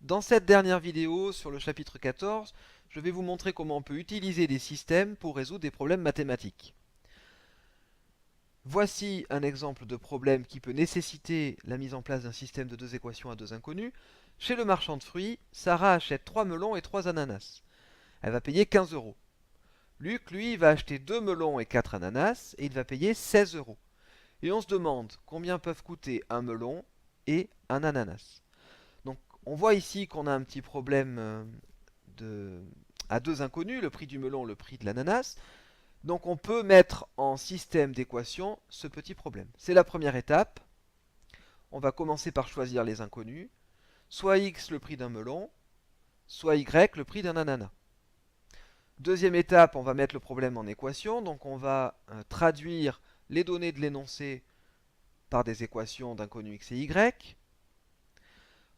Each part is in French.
Dans cette dernière vidéo sur le chapitre 14, je vais vous montrer comment on peut utiliser des systèmes pour résoudre des problèmes mathématiques. Voici un exemple de problème qui peut nécessiter la mise en place d'un système de deux équations à deux inconnus. Chez le marchand de fruits, Sarah achète 3 melons et 3 ananas. Elle va payer 15 euros. Luc, lui, va acheter 2 melons et 4 ananas et il va payer 16 euros. Et on se demande combien peuvent coûter un melon et un ananas. Donc on voit ici qu'on a un petit problème à deux inconnus, le prix du melon, le prix de l'ananas. Donc on peut mettre en système d'équation ce petit problème. C'est la première étape. On va commencer par choisir les inconnus. Soit x le prix d'un melon, soit y le prix d'un ananas. Deuxième étape, on va mettre le problème en équation. Donc on va traduire les données de l'énoncé par des équations d'inconnus x et y.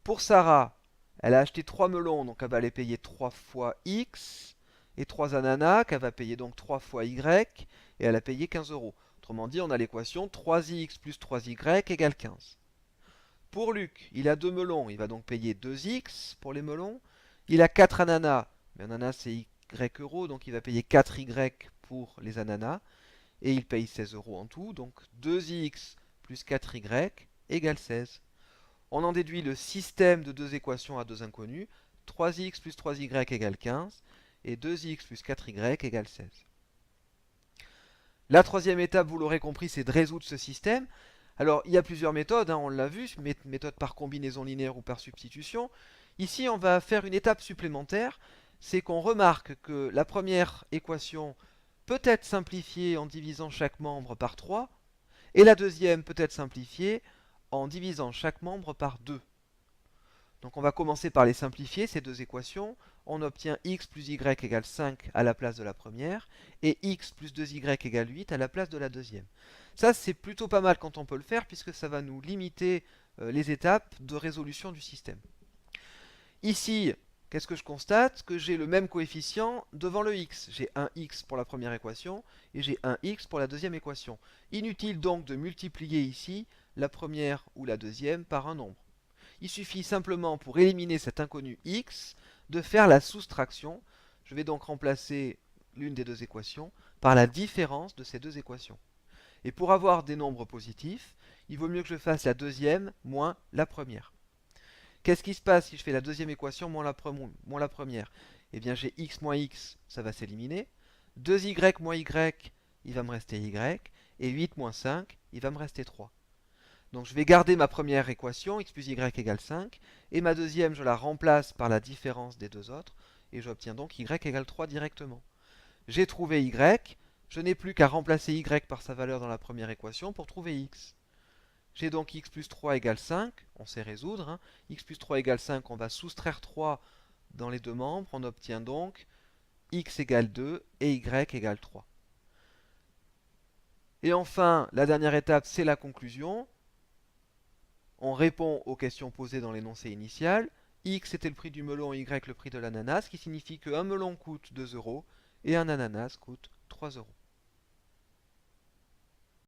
Pour Sarah, elle a acheté 3 melons, donc elle va les payer 3 fois x, et 3 ananas, qu'elle va payer donc 3 fois y, et elle a payé 15 euros. Autrement dit, on a l'équation 3x plus 3y égale 15. Pour Luc, il a 2 melons, il va donc payer 2x pour les melons. Il a 4 ananas, mais ananas c'est y euros, donc il va payer 4y pour les ananas, et il paye 16 euros en tout, donc 2x plus 4y égale 16. On en déduit le système de deux équations à deux inconnus. 3x plus 3y égale 15 et 2x plus 4y égale 16. La troisième étape, vous l'aurez compris, c'est de résoudre ce système. Alors, il y a plusieurs méthodes, on l'a vu, méthode par combinaison linéaire ou par substitution. Ici, on va faire une étape supplémentaire, c'est qu'on remarque que la première équation peut être simplifiée en divisant chaque membre par 3, et la deuxième peut être simplifiée en divisant chaque membre par 2. Donc on va commencer par les simplifier, ces deux équations. On obtient x plus y égale 5 à la place de la première, et x plus 2y égale 8 à la place de la deuxième. Ça, c'est plutôt pas mal quand on peut le faire, puisque ça va nous limiter les étapes de résolution du système. Ici, qu'est-ce que je constate? Que j'ai le même coefficient devant le x. J'ai un x pour la première équation, et j'ai un x pour la deuxième équation. Inutile donc de multiplier ici la première ou la deuxième par un nombre. Il suffit simplement pour éliminer cet inconnu x de faire la soustraction. Je vais donc remplacer l'une des deux équations par la différence de ces deux équations. Et pour avoir des nombres positifs, il vaut mieux que je fasse la deuxième moins la première. Qu'est-ce qui se passe si je fais la deuxième équation moins la première? Eh bien j'ai x moins x, ça va s'éliminer. 2y moins y, il va me rester y. Et 8 moins 5, il va me rester 3. Donc je vais garder ma première équation, x plus y égale 5, et ma deuxième, je la remplace par la différence des deux autres, et j'obtiens donc y égale 3 directement. J'ai trouvé y, je n'ai plus qu'à remplacer y par sa valeur dans la première équation pour trouver x. J'ai donc x plus 3 égale 5, on sait résoudre, x plus 3 égale 5, on va soustraire 3 dans les deux membres, on obtient donc x égale 2 et y égale 3. Et enfin, la dernière étape, c'est la conclusion. On répond aux questions posées dans l'énoncé initial. X était le prix du melon et Y le prix de l'ananas, ce qui signifie qu'un melon coûte 2 euros et un ananas coûte 3 euros.